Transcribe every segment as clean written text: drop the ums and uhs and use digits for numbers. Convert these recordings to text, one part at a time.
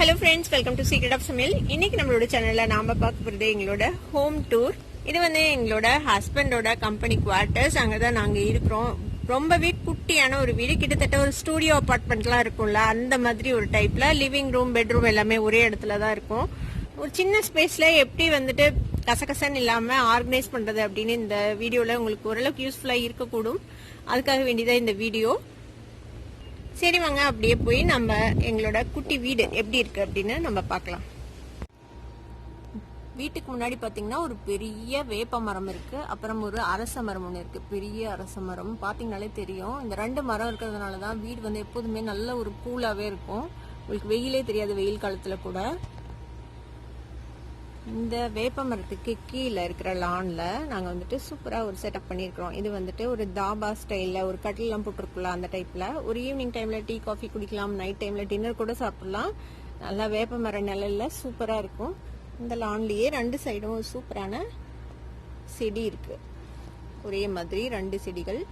Hello friends, welcome to Secret of Samayal. இன்னைக்கு நம்மளோட சேனல்ல நாம பார்க்க போறது எங்களோட ஹோம் டூர். இது வந்து எங்களோட ஹஸ்பண்டோட கம்பெனி குவார்ட்டர்ஸ். அங்கதான் நாங்க இருக்கிறோம். ரொம்பவே குட்டியான ஒரு வீடு, கிட்டத்தட்ட ஒரு ஸ்டூடியோ அபார்ட்மெண்ட்லாம் இருக்கும்ல அந்த மாதிரி ஒரு டைப்ல. லிவிங் ரூம், பெட்ரூம் எல்லாமே ஒரே இடத்துல தான் இருக்கும். ஒரு சின்ன ஸ்பேஸ்ல எப்படி வந்துட்டு கசகசன்னு இல்லாம ஆர்கனைஸ் பண்றது அப்படின்னு இந்த வீடியோல உங்களுக்கு ஓரளவுக்கு யூஸ்ஃபுல்லா இருக்கக்கூடும். அதுக்காக வேண்டியதான் இந்த வீடியோ. சரி வாங்க அப்படியே போய் நம்ம எங்களோட குட்டி வீடு எப்படி இருக்கு அப்படின்னு நம்ம பார்க்கலாம். வீட்டுக்கு முன்னாடி பாத்தீங்கன்னா ஒரு பெரிய வேப்ப மரம் இருக்கு, அப்புறம் ஒரு அரச மரம் ஒன்று இருக்கு. பெரிய அரச மரம் பாத்தீங்கன்னாலே தெரியும். இந்த 2 மரம் இருக்கிறதுனாலதான் வீடு வந்து எப்போதுமே நல்ல ஒரு கூலாவே இருக்கும். உங்களுக்கு வெயிலே தெரியாது, வெயில் காலத்துல கூட. இந்த வேப்ப மரத்துக்கு கீழே இருக்கிற லான்ல நாங்க வந்துட்டு சூப்பரா ஒரு செட்டப் பண்ணிருக்கிறோம். இது வந்துட்டு ஒரு தாபா ஸ்டைல்ல ஒரு கட்டில் எல்லாம் போட்டிருக்கலாம். அந்த டைப்ல ஒரு ஈவினிங் டைம்ல டீ காஃபி குடிக்கலாம், நைட் டைம்ல டின்னர் கூட சாப்பிடலாம். நல்லா வேப்ப மர நிழல்ல சூப்பரா இருக்கும். இந்த லான்லயே 2 சைடும் சூப்பரான செடி இருக்கு, ஒரே மாதிரி 2 செடிகள்.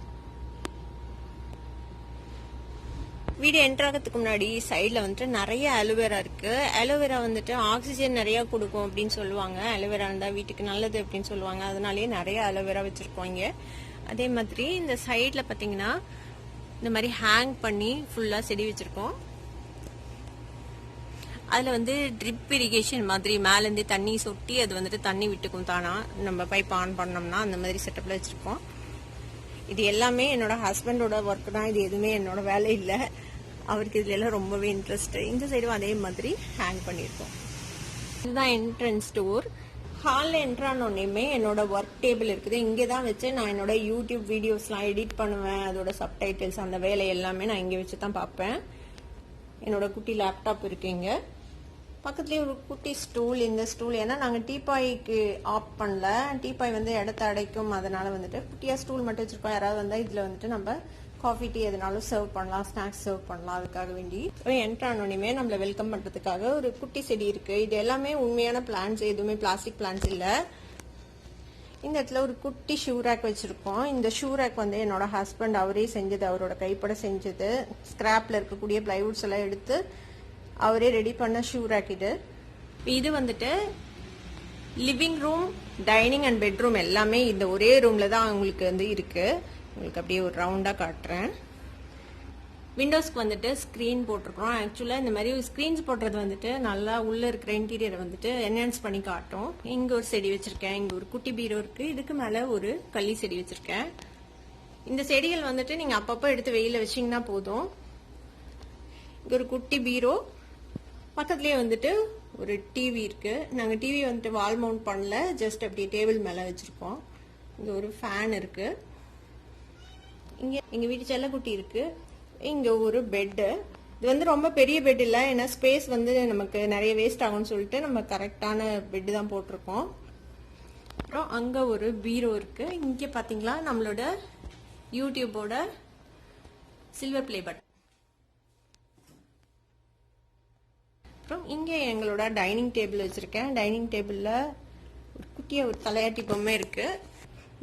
வீடு என்டர் ஆகிறதுக்கு முன்னாடி சைட்ல வந்துட்டு நிறைய அலோவேரா இருக்கு. அலோவேரா வந்துட்டு ஆக்சிஜன் நிறைய கொடுக்கும் அப்படின்னு சொல்லுவாங்க. அலோவேரா இருந்தா வீட்டுக்கு நல்லது அப்படின்னு சொல்லுவாங்க. அதனாலயே நிறைய அலோவேரா வச்சிருக்கோம் இங்க. அதே மாதிரி இந்த சைட்ல பாத்தீங்கன்னா இந்த மாதிரி ஹேங் பண்ணி ஃபுல்லா செடி வச்சிருக்கோம். அதுல வந்து ட்ரிப் இரிகேஷன் மாதிரி மேல இருந்து தண்ணி சொட்டி அது வந்துட்டு தண்ணி விட்டுக்கும் தானா, நம்ம பைப் ஆன் பண்ணோம்னா அந்த மாதிரி செட்டப்ல வச்சிருக்கோம். இது எல்லாமே என்னோட ஹஸ்பண்டோட ஒர்க் தான், இது எதுவுமே என்னோட வேலை இல்லை. அவருக்கு இதுல எல்லாம் ரொம்பவே இன்ட்ரெஸ்ட். இந்த சைடும் அதே மாதிரி ஹேங் பண்ணிருக்கோம். இதுதான் என்ட்ரன்ஸ் டோர். ஹால்ல என்டர் ஆனோடனே என்னோட ஒர்க் டேபிள் இருக்குது. இங்கதான் வச்சு நான் என்னோட யூடியூப் வீடியோஸ்லாம் எடிட் பண்ணுவேன். அதோட சப்டைட்டில்ஸ் அந்த வேலை எல்லாமே நான் இங்க வச்சுதான் பார்ப்பேன். என்னோட குட்டி லேப்டாப் இருக்கு இங்க. பக்கத்துலயே ஒரு குட்டி ஸ்டூல். இந்த ஸ்டூல் ஏன்னா நாங்க டீபாய்க்கு ஆப் பண்ணல, டீபாய் வந்து இடத்த அடைக்கும். அதனால வந்துட்டு குட்டியா ஸ்டூல் மட்டும் வச்சிருக்கோம். யாராவது வந்தா இதுல வந்துட்டு நம்ம காஃபி டீ எதுனாலும் சர்வ் பண்ணலாம், ஸ்நாக்ஸ் சர்வ் பண்ணலாம். அதுக்காக வேண்டி என்டர் ஆனோடனே நம்மள வெல்கம் பண்றதுக்காக ஒரு குட்டி செடி இருக்கு. இது எல்லாமே உண்மையான பிளான்ஸ், எதுவுமே பிளாஸ்டிக் பிளான்ஸ் இல்ல. இந்த இடத்துல ஒரு குட்டி ஷூ ரேக் வச்சிருக்கோம். இந்த ஷூ ரேக் வந்து என்னோட ஹஸ்பண்ட் அவரே செஞ்சது, அவரோட கைப்பட செஞ்சது. ஸ்கிராப்ல இருக்கக்கூடிய பிளைவுட்ஸ் எல்லாம் எடுத்து அவரே ரெடி பண்ண ஷூ ரேக் இது. இது வந்துட்டு living room, dining and bedroom எல்லாமே இந்த ஒரே ரூம்ல தான் உங்களுக்கு வந்து இருக்கு. உங்களுக்கு அப்படியே ஒரு ரவுண்டா காட்டுறேன். விண்டோஸ்க்கு வந்துட்டு ஸ்கிரீன் போட்டிருக்கோம். ஆக்சுவலா இந்த மாதிரி ஸ்கிரீன்ஸ் போடுறது வந்துட்டு நல்லா உள்ள இருக்கிற இன்டீரியரை வந்துட்டு என்ஹான்ஸ் பண்ணி காட்டும். இங்க ஒரு செடி வச்சிருக்கேன், இங்க ஒரு குட்டி பீரோ இருக்கு, இதுக்கு மேல ஒரு கள்ளி செடி வச்சிருக்கேன். இந்த செடிகள் வந்துட்டு நீங்க அப்பப்போ எடுத்து வெயில வச்சீங்கன்னா போதும். இங்க ஒரு குட்டி பீரோ, பக்கத்துலயே வந்துட்டு ஒரு டிவி இருக்கு. நாங்க டிவி வந்துட்டு வால் மவுண்ட் பண்ணல, ஜஸ்ட் அப்படியே டேபிள் மேல வச்சிருக்கோம். இங்க ஒரு ஃபேன் இருக்கு. இங்க எங்க வீட்டு செல்லக்குட்டி இருக்கு. இங்க ஒரு பெட். இது வந்து ரொம்ப பெரிய பெட் இல்ல, ஏன்னா ஸ்பேஸ் வந்து நமக்கு நிறைய வேஸ்ட் ஆகும்னு சொல்லிட்டு நம்ம கரெக்டான பெட் தான் போட்டிருக்கோம். அப்புறம் அங்க ஒரு பீரோ இருக்கு. இங்க பாத்தீங்களா நம்மளோட யூடியூபோட சில்வர் பிளே பட்டன். அப்புறம் இங்க எங்களோட டைனிங் டேபிள் வச்சிருக்கேன். டைனிங் டேபிள்ல ஒரு குட்டியா ஒரு தலையாட்டி பொம்மை இருக்கு.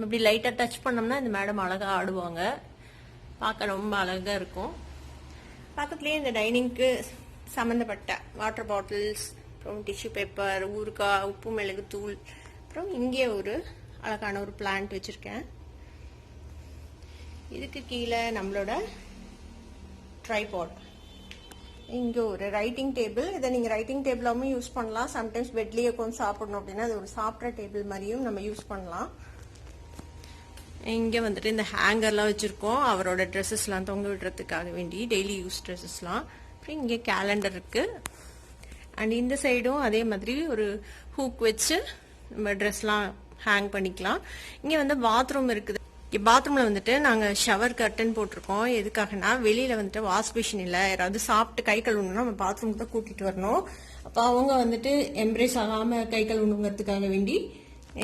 இப்படி லைட்டா டச் பண்ணோம்னா இந்த மேடம் அழகா ஆடுவாங்க, பார்க்க ரொம்ப அழகா இருக்கும். பக்கத்துலயே இந்த டைனிங்க்கு சம்பந்தப்பட்ட வாட்டர் பாட்டில்ஸ், அப்புறம் டிஷ்யூ பேப்பர், ஊறுகாய், உப்பு மிளகு தூள், அப்புறம் இங்கே ஒரு அழகான ஒரு பிளான்ட் வச்சிருக்கேன். இதுக்கு கீழே நம்மளோட ட்ரைபாட். இங்க ஒரு ரைட்டிங் டேபிள். இதை நீங்க ரைட்டிங் டேபிளாவும் யூஸ் பண்ணலாம். சம்டைம்ஸ் பெட்லயே உட்காந்து சாப்பிடணும் அப்படின்னா அது ஒரு சாப்பிட்ற டேபிள் மாதிரியும் நம்ம யூஸ் பண்ணலாம். இங்க வந்துட்டு இந்த ஹேங்கர்லாம் வச்சிருக்கோம், அவரோட ட்ரெஸ்ஸஸ் எல்லாம் தொங்க விடுறதுக்காக வேண்டி, டெய்லி யூஸ் ட்ரெஸ்ஸஸ்லாம். அப்புறம் இங்க கேலண்டர் இருக்கு. அண்ட் இந்த சைடும் அதே மாதிரி ஒரு ஹூக் வச்சு நம்ம ட்ரெஸ்லாம் ஹேங் பண்ணிக்கலாம். இங்க வந்து பாத்ரூம் இருக்குது. பாத்ரூம்ல வந்துட்டு நாங்க ஷவர் கர்டன் போட்டிருக்கோம். எதுக்காகனா வெளியில வந்துட்டு வாஷ் மிஷின் இல்ல, யாராவது சாப்பிட்டு கை கழுவணும்னா நம்ம பாத்ரூமுக்கு தான் கூட்டிட்டு வரணும். அப்ப அவங்க வந்துட்டு எம்ப்ரேஸ் ஆகாம கை கழுவணுங்கிறதுக்காக வேண்டி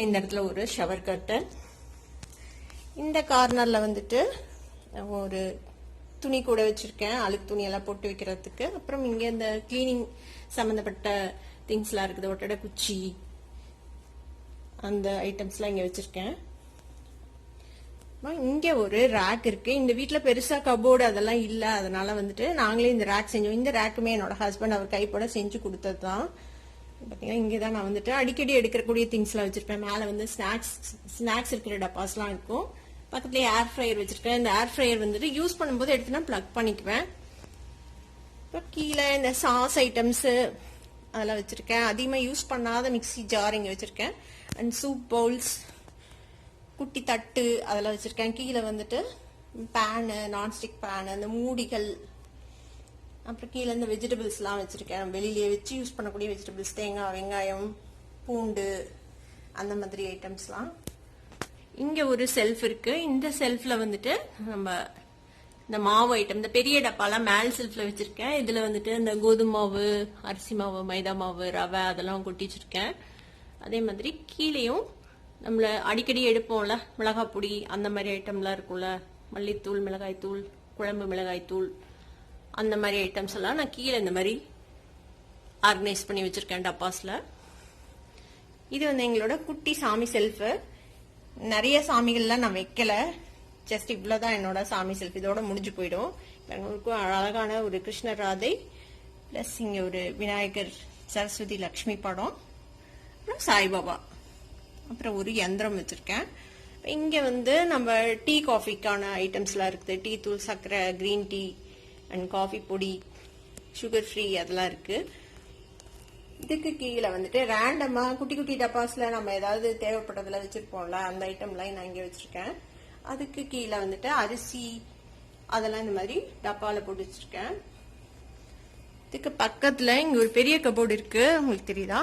இந்த இடத்துல ஒரு ஷவர் கர்டன். இந்த கார்னர்ல வந்துட்டு ஒரு துணி கூட வச்சிருக்கேன், அழுக்கு துணி எல்லாம் போட்டு வைக்கிறதுக்கு. அப்புறம் இங்க இந்த கிளீனிங் சம்பந்தப்பட்ட திங்ஸ் எல்லாம் இருக்குது, ஒட்டடை குச்சி, அந்த ஐட்டம்ஸ் எல்லாம் இங்க வச்சிருக்கேன். இங்க ஒரு ரேக் இருக்கு. இந்த வீட்ல பெருசா கபோர்டு அதெல்லாம் இல்ல, அதனால வந்துட்டு நாங்களே இந்த ரேக் செஞ்சோம். இந்த ரேக்குமே என்னோட ஹஸ்பண்ட் அவர் கைப்பட செஞ்சு கொடுத்ததுதான். பாத்தீங்கன்னா இங்கதான் நான் வந்துட்டு அடிக்கடி எடுக்கக்கூடிய திங்ஸ் எல்லாம் வச்சிருப்பேன். மேல வந்து ஸ்நாக்ஸ் இருக்கிற டப்பாஸ்லாம் இருக்கும். பக்கத்துலயே ஏர் ஃப்ரையர் வச்சிருக்கேன். இந்த ஏர் ஃப்ரையர் வந்துட்டு யூஸ் பண்ணும்போது எடுத்துனா பிளக் பண்ணிக்குவேன். கீழே இந்த சாஸ் ஐட்டம்ஸ் அதெல்லாம் வச்சிருக்கேன். அதிகமா யூஸ் பண்ணாத மிக்ஸி ஜார் இங்க வச்சிருக்கேன். அண்ட் சூப் பவுல்ஸ், குட்டி தட்டு அதெல்லாம் வச்சிருக்கேன். கீழே வந்துட்டு பேனு, நான்ஸ்டிக் பேனு, அந்த மூடிகள், அப்புறம் கீழே இந்த வெஜிடபிள்ஸ் எல்லாம் வச்சிருக்கேன். வெளியிலேயே வச்சு யூஸ் பண்ணக்கூடிய வெஜிடபிள்ஸ், தேங்காய், வெங்காயம், பூண்டு, அந்த மாதிரி ஐட்டம்ஸ்லாம். இங்க ஒரு செல்ஃப் இருக்கு. இந்த செல்ஃப்ல வந்துட்டு நம்ம இந்த மாவு ஐட்டம், இந்த பெரிய டப்பாலாம் மேல் செல்ஃப்ல வச்சிருக்கேன். இதுல வந்துட்டு இந்த கோதுமை மாவு, அரிசி மாவு, மைதா மாவு, ரவை அதெல்லாம் கொட்டி வச்சிருக்கேன். அதே மாதிரி கீழேயும் நம்மள அடிக்கடி எடுப்போம்ல மிளகாய் பொடி, அந்த மாதிரி ஐட்டம்லாம் இருக்கும்ல, மல்லித்தூள், மிளகாய் தூள், குழம்பு மிளகாய் தூள், அந்த மாதிரி ஐட்டம்ஸ் எல்லாம் நான் கீழே இந்த மாதிரி ஆர்கனைஸ் பண்ணி வச்சிருக்கேன் டப்பாஸ்ல. இது வந்து எங்களோட குட்டி சாமி செல்ஃபு. நிறைய சாமிகள்லாம் நான் வைக்கல, ஜஸ்ட் இவ்வளவுதான் என்னோட சாமி செல்ஃப். இதோட முடிஞ்சு போயிடும். எங்களுக்கும் அழகான ஒரு கிருஷ்ணர் ராதை பிளஸ் இங்க ஒரு விநாயகர், சரஸ்வதி, லக்ஷ்மி படம், அப்புறம் சாய்பாபா, அப்புறம் ஒரு யந்திரம் வச்சிருக்கேன். இங்க வந்து நம்ம டீ காஃபிக்கான ஐட்டம்ஸ்லாம் இருக்குது. டீ தூள், சர்க்கரை, கிரீன் டீ அண்ட் காஃபி பொடி, சுகர் ஃப்ரீ அதெல்லாம் இருக்கு. இதுக்கு கீழே வந்துட்டு ரேண்டமா குட்டி குட்டி டப்பாஸ்ல நம்ம ஏதாவது தேவைப்பட்டதுல வச்சிருப்போம்ல, அந்த ஐட்டம்லாம் நான் இங்க வச்சிருக்கேன். அதுக்கு கீழே வந்துட்டு அரிசி அதெல்லாம் இந்த மாதிரி டப்பால போட்டு வச்சிருக்கேன். இதுக்கு பக்கத்துல இங்க ஒரு பெரிய கபோர்டு இருக்கு. உங்களுக்கு தெரியுதா?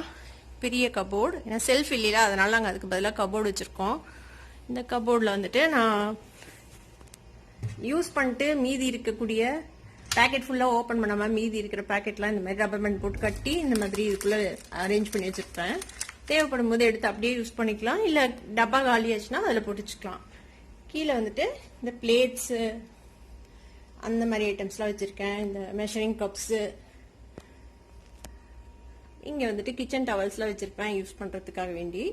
பெரிய கபோர்டு. ஏன்னா செல்ஃப் இல்லையா, அதனால நாங்கள் அதுக்கு பதிலாக கபோர்டு வச்சிருக்கோம். இந்த கபோர்டில் வந்துட்டு நான் யூஸ் பண்ணிட்டு மீதி இருக்கக்கூடிய பேக்கெட் ஃபுல்லாக ஓப்பன் பண்ணாமல் மீதி இருக்கிற பேக்கெட்லாம் இந்த மாதிரி ரப்பர் பேண்ட் போட்டு கட்டி இந்த மாதிரி இதுக்குள்ளே அரேஞ்ச் பண்ணி வச்சிருப்பேன். தேவைப்படும் போது எடுத்து அப்படியே யூஸ் பண்ணிக்கலாம், இல்லை டப்பா காலி ஆச்சுன்னா அதில் போட்டு வச்சுக்கலாம். கீழே வந்துட்டு இந்த பிளேட்ஸு அந்த மாதிரி ஐட்டம்ஸ்லாம் வச்சிருக்கேன். இந்த மெஷரிங் கப்ஸு, இங்க வந்துட்டு கிச்சன் டவல்ஸ்லாம் வச்சிருப்பேன் யூஸ் பண்றதுக்காக வேண்டி.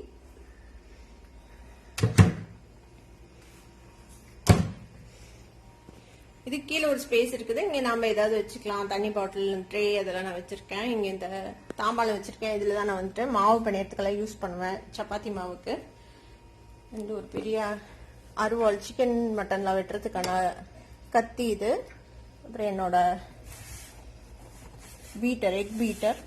இது கீழே ஒரு ஸ்பேஸ் இருக்குது. இங்க நாம ஏதாவது வச்சுக்கலாம், தண்ணி பாட்டில், ட்ரே அதெல்லாம் நான் வச்சிருக்கேன். இங்க இந்த தாம்பாளம் வச்சிருக்கேன். இதுலதான் நான் வந்துட்டு மாவு பிணையத்துக்கெல்லாம் யூஸ் பண்ணுவேன், சப்பாத்தி மாவுக்கு. அண்ட் ஒரு பெரிய அருவாள், சிக்கன் மட்டன்லாம் வெட்டுறதுக்கான கத்தி இது. அப்புறம் என்னோட Peter, egg beater.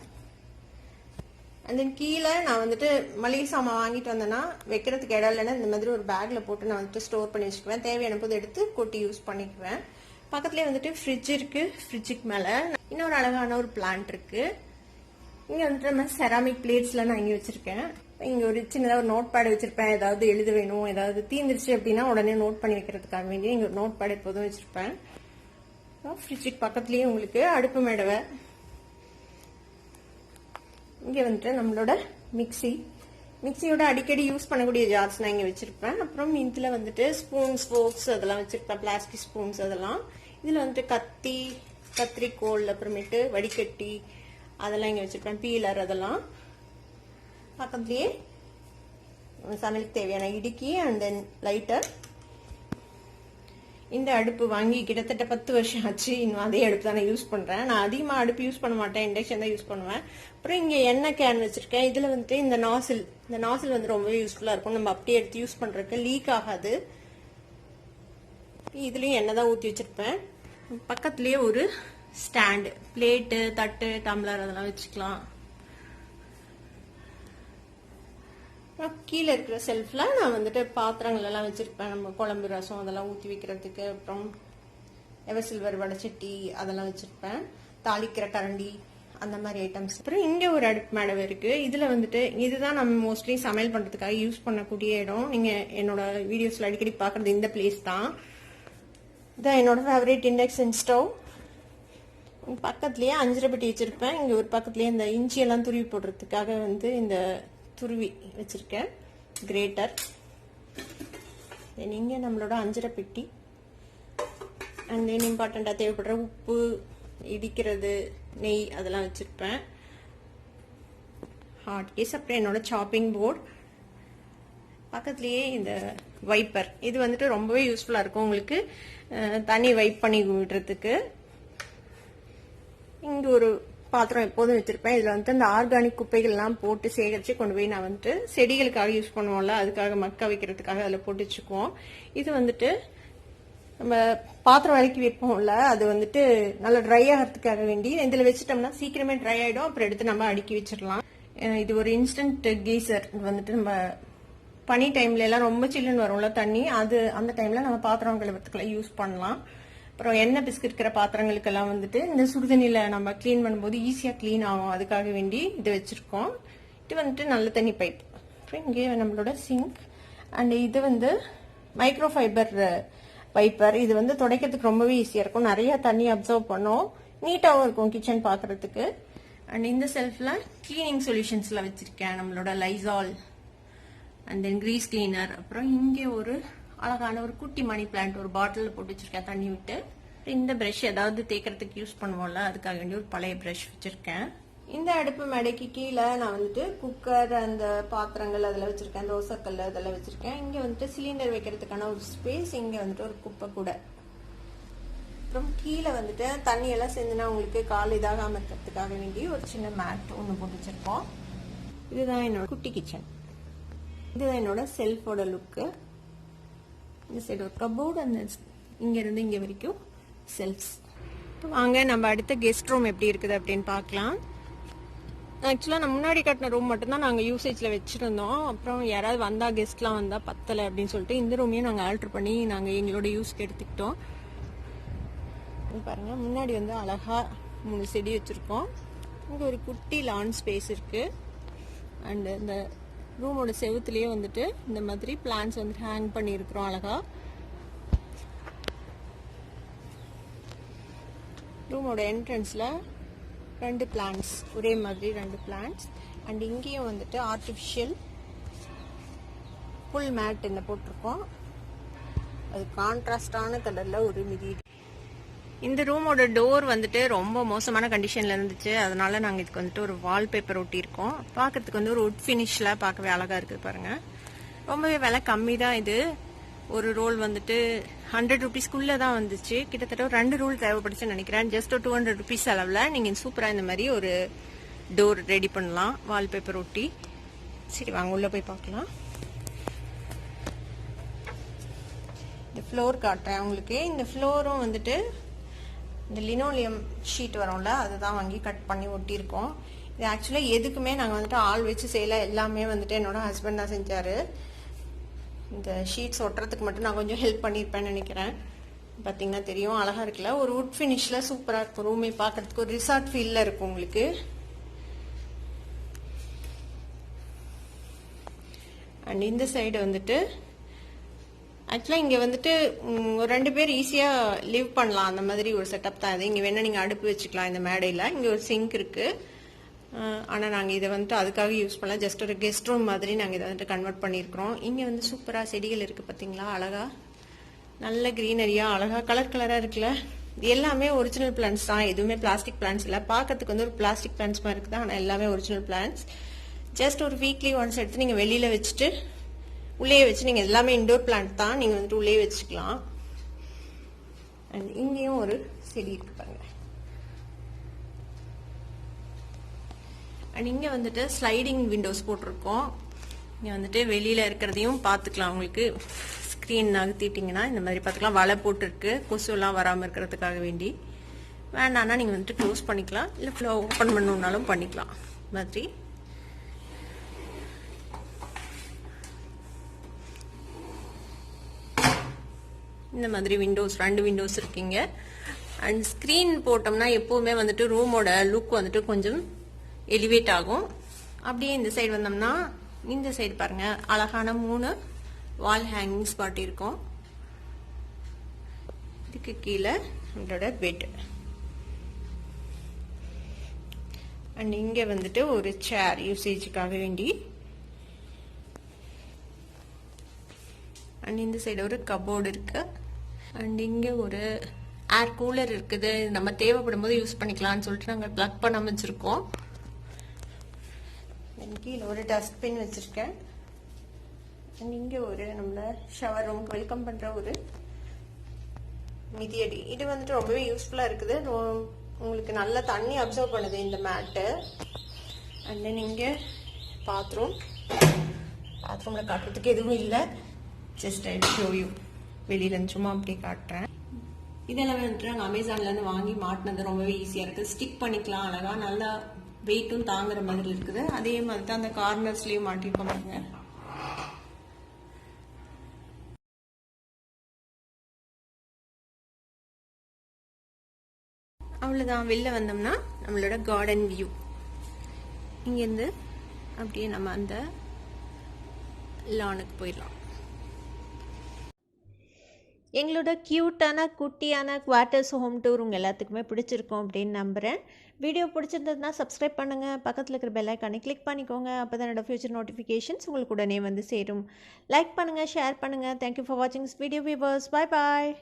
And then கீழே நான் வந்துட்டு மளிகை சாமான் வாங்கிட்டு வந்தேன்னா வைக்கிறதுக்கு இடம் இல்லைன்னா இந்த மாதிரி ஒரு பேக்ல போட்டு நான் வந்துட்டு ஸ்டோர் பண்ணி வச்சுக்குவேன். தேவையான போது எடுத்து கொட்டி யூஸ் பண்ணிக்குவேன். பக்கத்துலேயே வந்துட்டு ஃப்ரிட்ஜ் இருக்கு. ஃப்ரிட்ஜுக்கு மேலே இன்னொரு அழகான ஒரு பிளான்ட் இருக்கு. இங்கே வந்துட்டு நம்ம செராமிக் பிளேட்ஸ்லாம் நான் இங்கே வச்சிருக்கேன். இங்கே ஒரு சின்னதாக ஒரு நோட் பேட் வச்சிருப்பேன். ஏதாவது எழுத வேணும், ஏதாவது தீந்துருச்சு அப்படின்னா உடனே நோட் பண்ணி வைக்கிறதுக்காக வேண்டி இங்கே ஒரு நோட் பேட் எப்போதும் வச்சிருப்பேன். ஃப்ரிட்ஜுக்கு பக்கத்துலேயே உங்களுக்கு அடுப்பு மேடவை. இங்க வந்துட்டு நம்மளோட மிக்சியோட அடிக்கடி யூஸ் பண்ணக்கூடிய ஜார்ஸ் நான் இங்க வச்சிருப்பேன். அப்புறம் இதுல வந்துட்டு ஸ்பூன்ஸ், ஃபோர்க்ஸ் அதெல்லாம் வச்சிருப்பேன், பிளாஸ்டிக் ஸ்பூன்ஸ் அதெல்லாம். இதுல வந்துட்டு கத்தி, கத்திரிக்கோல், அப்புறமேட்டு வடிகட்டி அதெல்லாம் இங்க வச்சிருப்பேன், பீலர் அதெல்லாம். பக்கத்துலயே சமையலுக்கு தேவையான இடுக்கி அண்ட் தென் லைட்டர். இந்த அடுப்பு வாங்கி கிட்டத்தட்ட 10 வருஷம் ஆச்சு. இன்னும் அதே அடுப்பு தான் நான் யூஸ் பண்றேன். நான் அதிகமா அடுப்பு யூஸ் பண்ண மாட்டேன், இண்டக்ஷன் தான் யூஸ் பண்ணுவேன். அப்புறம் இங்க எண்ணெய் கேன் வச்சிருக்கேன். இதுல வந்துட்டு இந்த நாசில் வந்து ரொம்ப யூஸ்ஃபுல்லா இருக்கும். நம்ம அப்படியே எடுத்து யூஸ் பண்றதுக்கு லீக் ஆகாது. இதுலயும் எண்ணெய் தான் ஊத்தி வச்சிருப்பேன். பக்கத்துலயே ஒரு ஸ்டாண்டு, பிளேட்டு, தட்டு, டம்ளர் அதெல்லாம் வச்சுக்கலாம். கீழே இருக்கிற செல்ஃப்ல நான் வந்துட்டு பாத்திரங்கள் எல்லாம் வச்சிருப்பேன். நம்ம குழம்பு, ரசம் அதெல்லாம் ஊத்தி வைக்கிறதுக்கு. அப்புறம் எவர் சில்வர் வடச்சட்டி அதெல்லாம் வச்சிருப்பேன், தாளிக்கிற கரண்டி அந்த மாதிரி ஐட்டம்ஸ். அப்புறம் இங்க ஒரு அடுப்பு மேடவை இருக்கு. இதுல வந்துட்டு இதுதான் நம்ம மோஸ்ட்லி சமையல் பண்றதுக்காக யூஸ் பண்ணக்கூடிய இடம். நீங்க என்னோட வீடியோஸ்ல அடிக்கடி பாக்குறது இந்த பிளேஸ் தான். இதான் என்னோட ஃபேவரட் இண்டக்ஷன் ஸ்டவ். பக்கத்துலயே அஞ்சரை பெட்டி வச்சிருப்பேன். இங்க ஒரு பக்கத்துலயே இந்த இஞ்சி எல்லாம் துருவி போடுறதுக்காக வந்து இந்த துருவி வச்சிருக்கேன், கிரேட்டர். இங்க நம்மளோட அஞ்சரை பெட்டி. அண்ட் தென் இம்பார்ட்டண்டா தேவைப்படுற உப்பு, இடிக்கிறது, நெய் அதெல்லாம் வச்சிருப்பேன். Hot case. அப்புறம் என்னோட சாப்பிங் போர்டு. பக்கத்துலயே இந்த வைப்பர், இது வந்துட்டு ரொம்பவே யூஸ்ஃபுல்லா இருக்கும் உங்களுக்கு தண்ணி வைப் பண்ணி விடுறதுக்கு. இங்க ஒரு பாத்திரம் எப்போதும் வச்சிருப்பேன். இதுல வந்துட்டு இந்த ஆர்கானிக் குப்பைகள் எல்லாம் போட்டு சேகரிச்சு கொண்டு போய் நான் வந்துட்டு செடிகளுக்காக யூஸ் பண்ணுவோம்ல, அதுக்காக மக்க வைக்கிறதுக்காக அதுல போட்டு வச்சுக்குவோம். இது வந்துட்டு நம்ம பாத்திரம் விளக்கி வைப்போம்ல, அது வந்துட்டு நல்லா ட்ரை ஆகிறதுக்காக வேண்டி இதுல வச்சுட்டோம்னா சீக்கிரமே ட்ரை ஆயிடும். அப்புறம் எடுத்து நம்ம அடுக்கி வச்சிடலாம். இது ஒரு இன்ஸ்டன்ட் கீசர். வந்துட்டு நம்ம பனி டைம்ல எல்லாம் ரொம்ப சில்லுன்னு வரும்ல தண்ணி, அது அந்த டைம்ல நம்ம பாத்திரம் கழுவுறதுக்குலாம் யூஸ் பண்ணலாம். அப்புறம் எண்ணெய் பிஸ்கு இருக்கிற பாத்திரங்களுக்கெல்லாம் வந்துட்டு இந்த சுடுதண்ணியில நம்ம கிளீன் பண்ணும்போது ஈஸியா கிளீன் ஆகும். அதுக்காக வேண்டி இது வச்சிருக்கோம். இது வந்துட்டு நல்ல தண்ணி பைப். அப்புறம் இங்கே நம்மளோட சிங்க். அண்ட் இது வந்து மைக்ரோ ஃபைபர் வைப்பர். இது வந்து துடைக்கிறதுக்கு ரொம்பவே ஈஸியா இருக்கும். நிறைய தண்ணி அப்சர்வ் பண்ணும், நீட்டாவும் இருக்கும் கிச்சன் பாக்குறதுக்கு. அண்ட் இந்த செல்ஃப்ல கிளீனிங் சொல்யூஷன்ஸ்ல வச்சிருக்கேன். நம்மளோட Lysol and then grease cleaner. அப்புறம் இங்கே ஒரு அழகான ஒரு குட்டி மணி பிளான்ட் ஒரு பாட்டில் போட்டு வச்சிருக்கேன் தண்ணி விட்டு. இந்த பிரஷ் ஏதாவது தேய்க்கிறதுக்கு யூஸ் பண்ணுவோம்ல, அதுக்காக வேண்டிய ஒரு பழைய பிரஷ் வச்சிருக்கேன். இந்த அடுப்பு மேடைக்கு கீழே நான் வந்துட்டு குக்கர், அந்த பாத்திரங்கள் அதில் வச்சிருக்கேன், தோசைக்கல் அதெல்லாம் வச்சிருக்கேன். இங்க வந்துட்டு சிலிண்டர் வைக்கிறதுக்கான ஒரு ஸ்பேஸ், இங்க வந்துட்டு ஒரு குப்பை கூட. அப்புறம் கீழே வந்துட்டு தண்ணி எல்லாம் சேர்ந்துனா உங்களுக்கு கால் இதாகாம இருக்கிறதுக்காக வேண்டி ஒரு சின்ன மேட் ஒன்று போட்டு வச்சிருக்கோம். இதுதான் என்னோட குட்டி கிச்சன். இதுதான் என்னோட செல்ஃபோட லுக்கு. இந்த சைடு ஒரு கபோர்டு, அந்த இங்க இருந்து இங்க வரைக்கும் செல்ஃப்ஸ். வாங்க நம்ம அடுத்த கெஸ்ட் ரூம் எப்படி இருக்குது அப்படின்னு பார்க்கலாம். ஆக்சுவலா நம்ம முன்னாடி கட்டின ரூம் மட்டும்தான் நாங்க யூசேஜ்ல வச்சிருந்தோம். அப்புறம் யாராவது வந்தா கெஸ்ட்லாம் வந்தா பத்தலை அப்படின்னு சொல்லிட்டு இந்த ரூமையும் நாங்க ஆல்டர் பண்ணி நாங்க எங்களோட யூஸ்க்கு எடுத்துக்கிட்டோம். பாருங்க, முன்னாடி வந்து அழகா 3 செடி வச்சிருக்கோம். இங்க ஒரு குட்டி லான் ஸ்பேஸ் இருக்கு. அண்ட் இந்த ரூமோட செவுத்துலயே வந்துட்டு இந்த மாதிரி பிளான்ஸ் வந்து ஹேங் பண்ணி இருக்கிறோம் அழகா. ரூமோட என்ட்ரன்ஸ்ல 2 பிளான்ட்ஸ், ஒரே மாதிரி 2 பிளான்ட்ஸ். அண்ட் இங்கேயும் வந்துட்டு ஆர்டிஃபிஷியல் புல் மேட் இந்த போட்டிருக்கோம். அது கான்ட்ராஸ்டான கலர்ல ஒரு மிதி. இந்த ரூமோட டோர் வந்துட்டு ரொம்ப மோசமான கண்டிஷன்ல இருந்துச்சு. அதனால நாங்க இதுக்கு வந்துட்டு ஒரு வால்பேப்பர் ஒட்டியிருக்கோம். பாக்கிறதுக்கு வந்து ஒரு உட் ஃபினிஷ்ல பார்க்கவே அழகா இருக்கு பாருங்க. ரொம்பவே விலை கம்மி தான். இது ஒரு ரோல் வந்துட்டு 100 ருபீஸ்க்குள்ள தான் வந்துச்சு. கிட்டத்தட்ட ஒரு 2 ரோல் தேவைப்படுச்சுன்னு நினைக்கிறேன். ஜஸ்ட் ஒரு 200 ருபீஸ் அளவுல நீங்க சூப்பரா இந்த மாதிரி ஒரு டோர் ரெடி பண்ணலாம் வால்பேப்பர் ஒட்டி. சரி வாங்க உள்ள போய் பார்க்கலாம். இந்த ஃப்ளோர் காட்டுறேன் உங்களுக்கு. இந்த ஃப்ளோரும் வந்துட்டு இந்த லினோலியம் ஷீட் வரும்ல, அதுதான் வாங்கி கட் பண்ணி ஒட்டியிருக்கோம். இது ஆக்சுவலா எதுக்குமே நாங்கள் வந்துட்டு ஆள் வச்சு செய்யல, எல்லாமே வந்துட்டு என்னோட ஹஸ்பண்ட் தான் செஞ்சாரு. இந்த ஷீட்ஸ் ஒட்டுறதுக்கு மட்டும் நான் கொஞ்சம் ஹெல்ப் பண்ணியிருப்பேன்னு நினைக்கிறேன். பார்த்தீங்கன்னா தெரியும், அழகா இருக்குல்ல, ஒரு வுட் ஃபினிஷ்ல சூப்பராக இருக்கும். ரூமே பார்க்கறதுக்கு ஒரு ரிசார்ட் ஃபீல்ல இருக்கும் உங்களுக்கு. அண்ட் இந்த சைடு வந்துட்டு ஆக்சுவலா இங்க வந்துட்டு ஒரு 2 பேர் ஈஸியா லிவ் பண்ணலாம், அந்த மாதிரி ஒரு செட்டப் தான் இது. இங்க வேணா நீங்க அடுப்பு வச்சுக்கலாம் இந்த மேடையில. இங்க ஒரு சிங்க் இருக்கு. ஆனா நாங்க இதை வந்துட்டு அதுக்காக யூஸ் பண்ணலாம். ஜஸ்ட் ஒரு கெஸ்ட் ரூம் மாதிரி நாங்க இதை வந்துட்டு கன்வெர்ட் பண்ணிருக்கிறோம். இங்க வந்து சூப்பரா செடிகள் இருக்கு பாத்தீங்களா, அழகா நல்ல கிரீனரியா அழகா கலர் கலரா இருக்குல்ல. இது எல்லாமே ஒரிஜினல் பிளான்ஸ் தான், எதுவுமே பிளாஸ்டிக் பிளான்ஸ் இல்ல. பாக்கிறதுக்கு வந்து ஒரு பிளாஸ்டிக் பிளான்ஸ் மாதிரி இருக்குதா, ஆனா எல்லாமே ஒரிஜினல் பிளான்ஸ். ஜஸ்ட் ஒரு வீக்லி ஒன்ஸ் எடுத்து நீங்க வெளியில வச்சுட்டு உள்ளே வச்சு, நீங்க எல்லாமே இண்டோர் பிளான்ட் தான், நீங்க வந்துட்டு உள்ளே வச்சுக்கலாம். அண்ட் இங்கேயும் ஒரு செடி இருக்கு பாருங்க. அண்ட் இங்க வந்துட்டு ஸ்லைடிங் விண்டோஸ் போட்டிருக்கோம். இங்க வந்துட்டு வெளியில இருக்கிறதையும் பாத்துக்கலாம். உங்களுக்கு ஸ்கிரீன் நகர்த்திட்டீங்கன்னா இந்த மாதிரி பாத்துக்கலாம். வலை போட்டுருக்கு, கொசு எல்லாம் வராம இருக்கிறதுக்காக வேண்டி. வேண்டாம்னா நீங்க வந்துட்டு க்ளோஸ் பண்ணிக்கலாம், இல்ல ஃப்ளோ ஓபன் பண்ணணும்னாலும் பண்ணிக்கலாம் மாதிரி. இந்த மாதிரி விண்டோஸ் 2 விண்டோஸ் இருக்கீங்க. அண்ட் ஸ்கிரீன் போட்டோம்னா எப்பவுமே வந்துட்டு ரூமோட லுக் வந்துட்டு கொஞ்சம் எலிவேட் ஆகும். அப்படியே இந்த சைடு வந்தோம்னா இந்த சைடு பாருங்க, அழகான 3 வால் ஹேங்கிங் ஸ்பாட் இருக்கும். இதுக்கு கீழே நம்மளோட பெட். அண்ட் இங்க வந்துட்டு ஒரு சேர் யூசேஜுக்காக வேண்டி. அண்ட் இந்த சைடு ஒரு கபோர்டு இருக்கு. அண்ட் இங்க ஒரு ஏர் கூலர் இருக்குது. நம்ம தேவைப்படும் போது யூஸ் பண்ணிக்கலாம்னு சொல்லிட்டு நாங்க பிளக் பண்ண வச்சிருக்கோம். கீழே ஒரு டஸ்ட்பின் வச்சிருக்கேன். அண்ட் இங்கே ஒரு நம்மளை ஷவர் ரூம்க்கு வெல்கம் பண்ணுற ஒரு மிதியடி. இது வந்துட்டு ரொம்பவே யூஸ்ஃபுல்லாக இருக்குது. உங்களுக்கு நல்லா தண்ணி அப்சர்வ் பண்ணுது இந்த மேட்டு. அண்ட் தென் இங்கே பாத்ரூமில் காட்டுறதுக்கு எதுவும் இல்லை. Just I show you. வெளியிலேருந்து சும்மா அப்படியே காட்டுறேன். இதெல்லாம் வந்துட்டு நாங்கள் அமேசான்லேருந்து வாங்கி மாட்டினது ரொம்பவே ஈஸியாக இருக்குது. ஸ்டிக் பண்ணிக்கலாம் அழகாக, நல்லா வெயிட்டும் தாங்குற மாதிரி இருக்குது. அதே மாதிரி தான் அந்த கார்னர்ஸ்லேயும் மாட்டிருக்கோம் பாருங்க. அவ்வளோதான். வெளில வந்தோம்னா நம்மளோட கார்டன் வியூ. இங்கேருந்து அப்படியே நம்ம அந்த லானுக்கு போயிடலாம். எங்களோட க்யூட்டான குட்டியான குவார்ட்டர்ஸ் ஹோம் டூர் உங்கள் எல்லாத்துக்குமே பிடிச்சிருக்கும் அப்படின்னு நம்புகிறேன். வீடியோ பிடிச்சிருந்ததுன்னா சப்ஸ்கிரைப் பண்ணுங்கள், பக்கத்தில் இருக்கிற பெல் ஐக்கானை கிளிக் பண்ணிக்கோங்க. அப்போ தான் என்னோட ஃபியூச்சர் நோட்டிஃபிகேஷன்ஸ் உங்களுக்கு உடனே வந்து சேரும். லைக் பண்ணுங்கள், ஷேர் பண்ணுங்கள். தேங்க்யூ ஃபார் வாட்சிங் this video viewers. Bye bye.